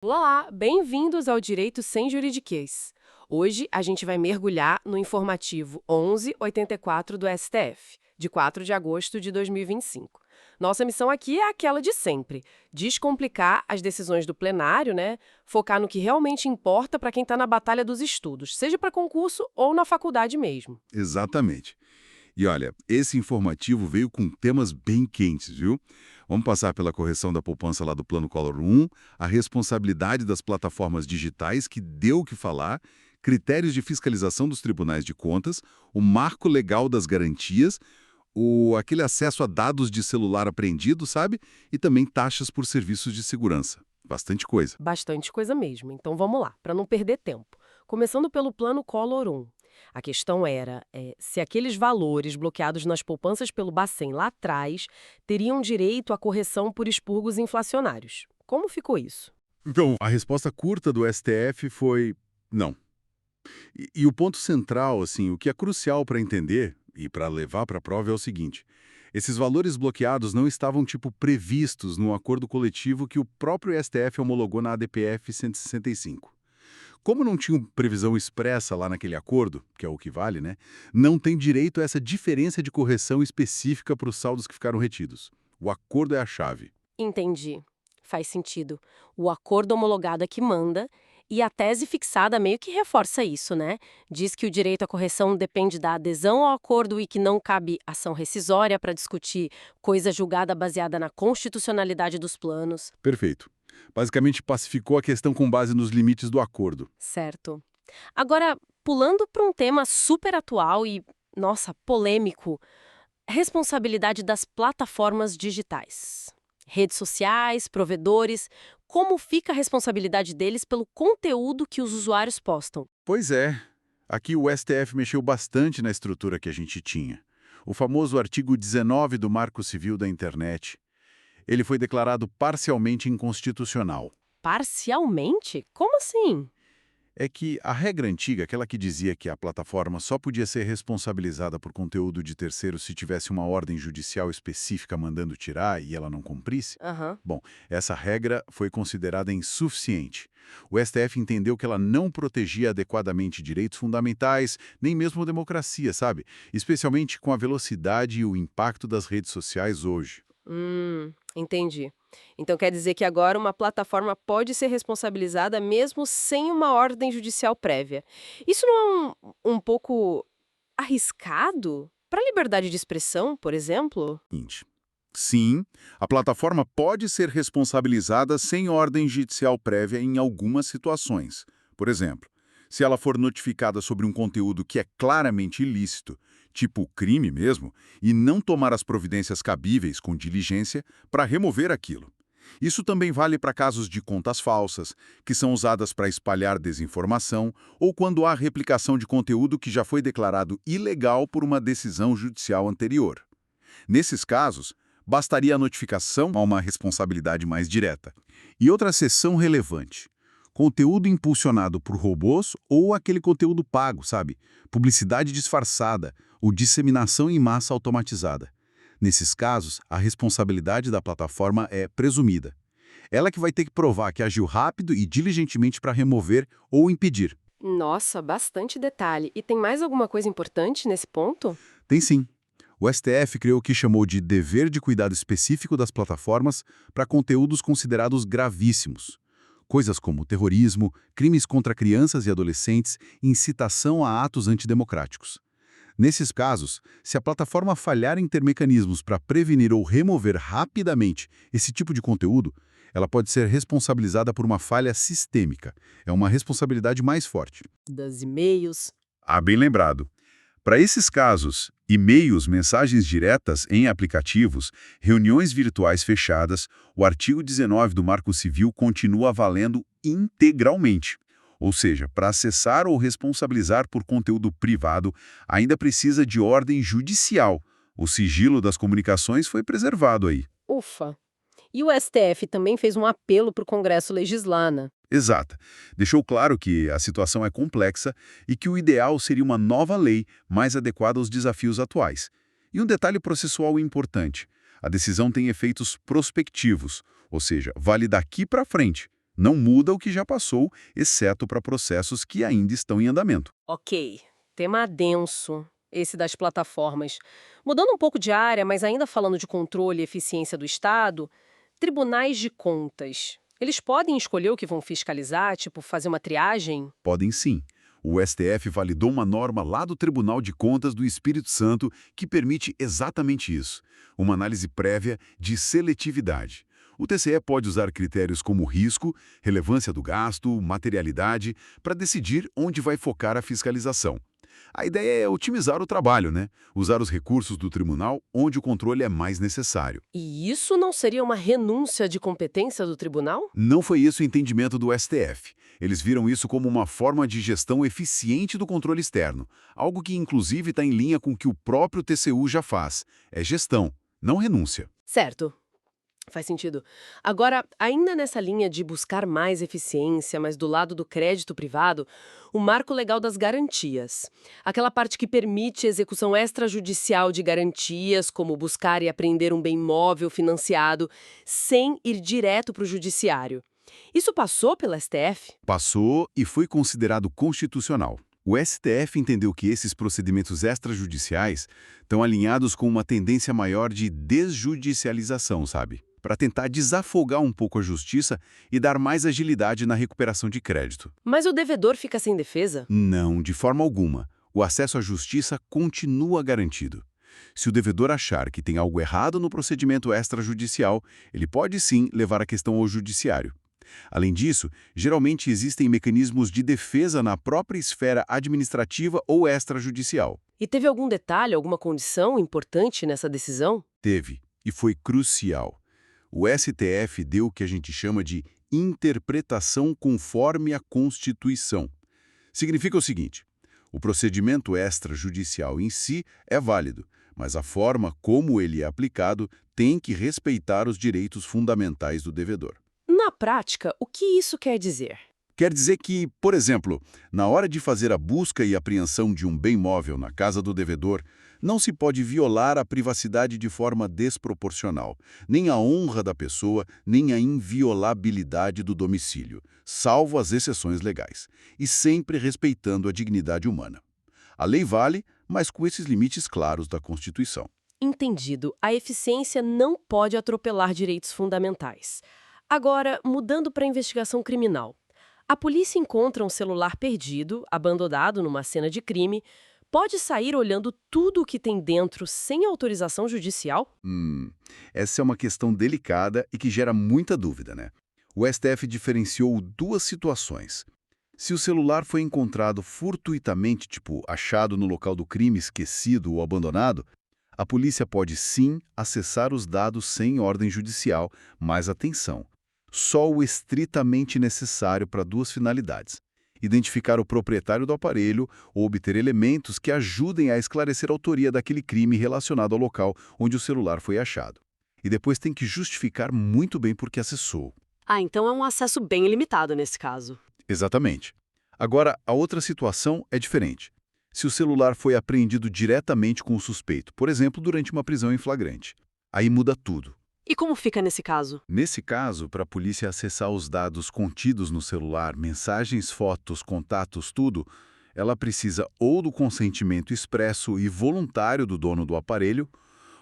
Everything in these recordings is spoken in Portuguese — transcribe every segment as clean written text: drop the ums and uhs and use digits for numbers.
Olá, bem-vindos ao Direito Sem Juridiquês. Hoje a gente vai mergulhar no informativo 1184 do STF, de 4 de agosto de 2025. Nossa missão aqui é aquela de sempre: descomplicar as decisões do plenário, né? Focar no que realmente importa para quem está na batalha dos estudos, seja para concurso ou na faculdade mesmo. Exatamente. E olha, esse informativo veio com temas bem quentes, viu? Vamos passar pela correção da poupança lá do Plano Collor 1, a responsabilidade das plataformas digitais, que deu o que falar, critérios de fiscalização dos tribunais de contas, o marco legal das garantias, aquele acesso a dados de celular apreendido, sabe? E também taxas por serviços de segurança. Bastante coisa. Bastante coisa mesmo. Então vamos lá, para não perder tempo. Começando pelo Plano Collor 1. A questão era se aqueles valores bloqueados nas poupanças pelo Bacen lá atrás teriam direito à correção por expurgos inflacionários. Como ficou isso? Então, a resposta curta do STF foi não. E o ponto central, assim, o que é crucial para entender e para levar para a prova é o seguinte: esses valores bloqueados não estavam, tipo, previstos no acordo coletivo que o próprio STF homologou na ADPF 165. Como não tinha previsão expressa lá naquele acordo, que é o que vale, né, não tem direito a essa diferença de correção específica para os saldos que ficaram retidos. O acordo é a chave. Entendi. Faz sentido. O acordo homologado é que manda, e a tese fixada meio que reforça isso, né? Diz que o direito à correção depende da adesão ao acordo e que não cabe ação rescisória para discutir coisa julgada baseada na constitucionalidade dos planos. Perfeito. Basicamente pacificou a questão com base nos limites do acordo. Certo. Agora, pulando para um tema super atual e, nossa, polêmico, responsabilidade das plataformas digitais. Redes sociais, provedores, como fica a responsabilidade deles pelo conteúdo que os usuários postam? Pois é. Aqui o STF mexeu bastante na estrutura que a gente tinha. O famoso artigo 19 do Marco Civil da Internet. Ele foi declarado parcialmente inconstitucional. Parcialmente? Como assim? É que a regra antiga, aquela que dizia que a plataforma só podia ser responsabilizada por conteúdo de terceiros se tivesse uma ordem judicial específica mandando tirar e ela não cumprisse, Aham. bom, essa regra foi considerada insuficiente. O STF entendeu que ela não protegia adequadamente direitos fundamentais, nem mesmo a democracia, sabe? Especialmente com a velocidade e o impacto das redes sociais hoje. Entendi. Então quer dizer que agora uma plataforma pode ser responsabilizada mesmo sem uma ordem judicial prévia. Isso não é um pouco arriscado? Para a liberdade de expressão, por exemplo? Seguinte. Sim, a plataforma pode ser responsabilizada sem ordem judicial prévia em algumas situações. Por exemplo, se ela for notificada sobre um conteúdo que é claramente ilícito, tipo crime mesmo, e não tomar as providências cabíveis com diligência para remover aquilo. Isso também vale para casos de contas falsas, que são usadas para espalhar desinformação, ou quando há replicação de conteúdo que já foi declarado ilegal por uma decisão judicial anterior. Nesses casos, bastaria a notificação a uma responsabilidade mais direta. E outra seção relevante: conteúdo impulsionado por robôs ou aquele conteúdo pago, sabe? Publicidade disfarçada ou disseminação em massa automatizada. Nesses casos, a responsabilidade da plataforma é presumida. Ela que vai ter que provar que agiu rápido e diligentemente para remover ou impedir. Nossa, bastante detalhe. E tem mais alguma coisa importante nesse ponto? Tem sim. O STF criou o que chamou de dever de cuidado específico das plataformas para conteúdos considerados gravíssimos. Coisas como terrorismo, crimes contra crianças e adolescentes e incitação a atos antidemocráticos. Nesses casos, se a plataforma falhar em ter mecanismos para prevenir ou remover rapidamente esse tipo de conteúdo, ela pode ser responsabilizada por uma falha sistêmica. É uma responsabilidade mais forte. Das e-mails. Ah, bem lembrado. Para esses casos, e-mails, mensagens diretas em aplicativos, reuniões virtuais fechadas, o artigo 19 do Marco Civil continua valendo integralmente. Ou seja, para acessar ou responsabilizar por conteúdo privado, ainda precisa de ordem judicial. O sigilo das comunicações foi preservado aí. Ufa. E o STF também fez um apelo para o Congresso legislar, né? Exata. Deixou claro que a situação é complexa e que o ideal seria uma nova lei mais adequada aos desafios atuais. E um detalhe processual importante: a decisão tem efeitos prospectivos, ou seja, vale daqui para frente, Não muda o que já passou, exceto para processos que ainda estão em andamento. Ok, tema denso, esse das plataformas. Mudando um pouco de área, mas ainda falando de controle e eficiência do Estado, tribunais de contas. Eles podem escolher o que vão fiscalizar, tipo fazer uma triagem? Podem sim. O STF validou uma norma lá do Tribunal de Contas do Espírito Santo que permite exatamente isso, uma análise prévia de seletividade. O TCE pode usar critérios como risco, relevância do gasto, materialidade, para decidir onde vai focar a fiscalização. A ideia é otimizar o trabalho, né? Usar os recursos do tribunal onde o controle é mais necessário. E isso não seria uma renúncia de competência do tribunal? Não foi esse o entendimento do STF. Eles viram isso como uma forma de gestão eficiente do controle externo, algo que inclusive está em linha com o que o próprio TCU já faz. É gestão, não renúncia. Certo. Faz sentido. Agora, ainda nessa linha de buscar mais eficiência, mas do lado do crédito privado, o marco legal das garantias. Aquela parte que permite execução extrajudicial de garantias, como buscar e apreender um bem móvel financiado, sem ir direto para o judiciário. Isso passou pela STF? Passou e foi considerado constitucional. O STF entendeu que esses procedimentos extrajudiciais estão alinhados com uma tendência maior de desjudicialização, sabe? Para tentar desafogar um pouco a justiça e dar mais agilidade na recuperação de crédito. Mas o devedor fica sem defesa? Não, de forma alguma. O acesso à justiça continua garantido. Se o devedor achar que tem algo errado no procedimento extrajudicial, ele pode sim levar a questão ao judiciário. Além disso, geralmente existem mecanismos de defesa na própria esfera administrativa ou extrajudicial. E teve algum detalhe, alguma condição importante nessa decisão? Teve, e foi crucial. O STF deu o que a gente chama de interpretação conforme a Constituição. Significa o seguinte: o procedimento extrajudicial em si é válido, mas a forma como ele é aplicado tem que respeitar os direitos fundamentais do devedor. Na prática, o que isso quer dizer? Quer dizer que, por exemplo, na hora de fazer a busca e apreensão de um bem móvel na casa do devedor, não se pode violar a privacidade de forma desproporcional, nem a honra da pessoa, nem a inviolabilidade do domicílio, salvo as exceções legais, e sempre respeitando a dignidade humana. A lei vale, mas com esses limites claros da Constituição. Entendido. A eficiência não pode atropelar direitos fundamentais. Agora, mudando para a investigação criminal. A polícia encontra um celular perdido, abandonado numa cena de crime. Pode sair olhando tudo o que tem dentro sem autorização judicial? Essa é uma questão delicada e que gera muita dúvida, né? O STF diferenciou duas situações. Se o celular foi encontrado fortuitamente, tipo achado no local do crime, esquecido ou abandonado, a polícia pode sim acessar os dados sem ordem judicial, mas atenção, só o estritamente necessário para duas finalidades: identificar o proprietário do aparelho ou obter elementos que ajudem a esclarecer a autoria daquele crime relacionado ao local onde o celular foi achado. E depois tem que justificar muito bem por que acessou. Ah, então é um acesso bem limitado nesse caso. Exatamente. Agora, a outra situação é diferente. Se o celular foi apreendido diretamente com o suspeito, por exemplo, durante uma prisão em flagrante, aí muda tudo. E como fica nesse caso? Nesse caso, para a polícia acessar os dados contidos no celular, mensagens, fotos, contatos, tudo, ela precisa ou do consentimento expresso e voluntário do dono do aparelho,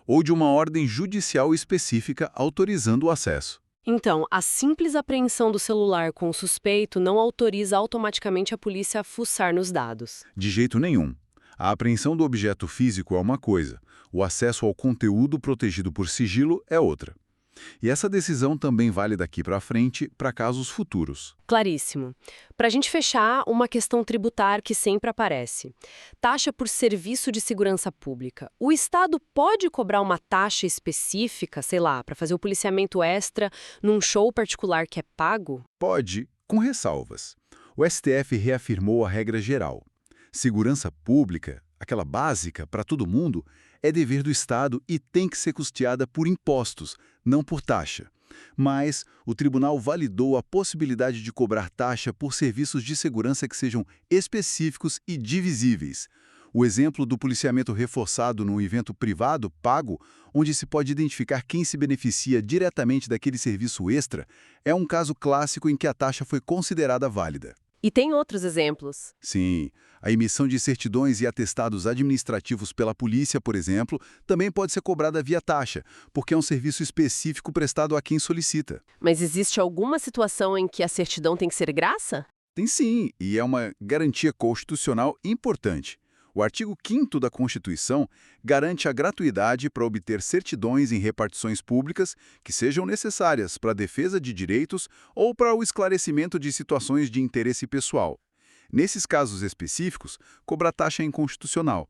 ou de uma ordem judicial específica autorizando o acesso. Então, a simples apreensão do celular com o suspeito não autoriza automaticamente a polícia a fuçar nos dados. De jeito nenhum. A apreensão do objeto físico é uma coisa, o acesso ao conteúdo protegido por sigilo é outra. E essa decisão também vale daqui para frente para casos futuros. Claríssimo. Para a gente fechar, uma questão tributária que sempre aparece. Taxa por serviço de segurança pública. O Estado pode cobrar uma taxa específica, sei lá, para fazer o policiamento extra num show particular que é pago? Pode, com ressalvas. O STF reafirmou a regra geral. Segurança pública, aquela básica para todo mundo, é dever do Estado e tem que ser custeada por impostos, não por taxa. Mas o tribunal validou a possibilidade de cobrar taxa por serviços de segurança que sejam específicos e divisíveis. O exemplo do policiamento reforçado num evento privado, pago, onde se pode identificar quem se beneficia diretamente daquele serviço extra, é um caso clássico em que a taxa foi considerada válida. E tem outros exemplos. Sim, a emissão de certidões e atestados administrativos pela polícia, por exemplo, também pode ser cobrada via taxa, porque é um serviço específico prestado a quem solicita. Mas existe alguma situação em que a certidão tem que ser graça? Tem sim, e é uma garantia constitucional importante. O artigo 5º da Constituição garante a gratuidade para obter certidões em repartições públicas que sejam necessárias para a defesa de direitos ou para o esclarecimento de situações de interesse pessoal. Nesses casos específicos, cobrar taxa é inconstitucional.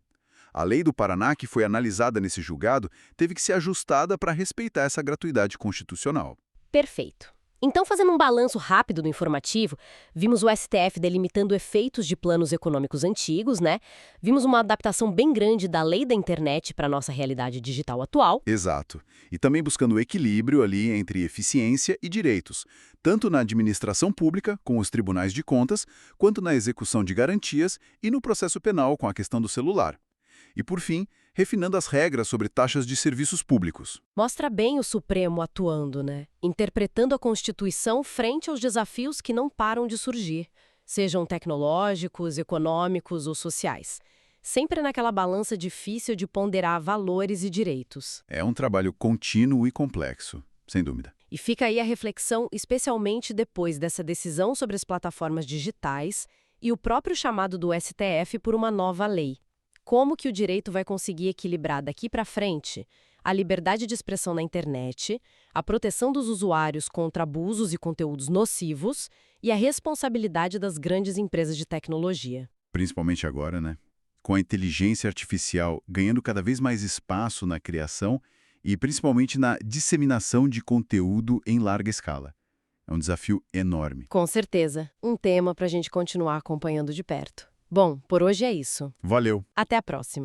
A lei do Paraná, que foi analisada nesse julgado, teve que ser ajustada para respeitar essa gratuidade constitucional. Perfeito. Então, fazendo um balanço rápido do informativo, vimos o STF delimitando efeitos de planos econômicos antigos, né? Vimos uma adaptação bem grande da lei da internet para a nossa realidade digital atual. Exato. E também buscando equilíbrio ali entre eficiência e direitos, tanto na administração pública, com os tribunais de contas, quanto na execução de garantias e no processo penal com a questão do celular. E, por fim, refinando as regras sobre taxas de serviços públicos. Mostra bem o Supremo atuando, né? Interpretando a Constituição frente aos desafios que não param de surgir, sejam tecnológicos, econômicos ou sociais. Sempre naquela balança difícil de ponderar valores e direitos. É um trabalho contínuo e complexo, sem dúvida. E fica aí a reflexão, especialmente depois dessa decisão sobre as plataformas digitais e o próprio chamado do STF por uma nova lei. Como que o direito vai conseguir equilibrar daqui para frente a liberdade de expressão na internet, a proteção dos usuários contra abusos e conteúdos nocivos e a responsabilidade das grandes empresas de tecnologia? Principalmente agora, né? Com a inteligência artificial ganhando cada vez mais espaço na criação e principalmente na disseminação de conteúdo em larga escala. É um desafio enorme. Com certeza, um tema para a gente continuar acompanhando de perto. Bom, por hoje é isso. Valeu! Até a próxima.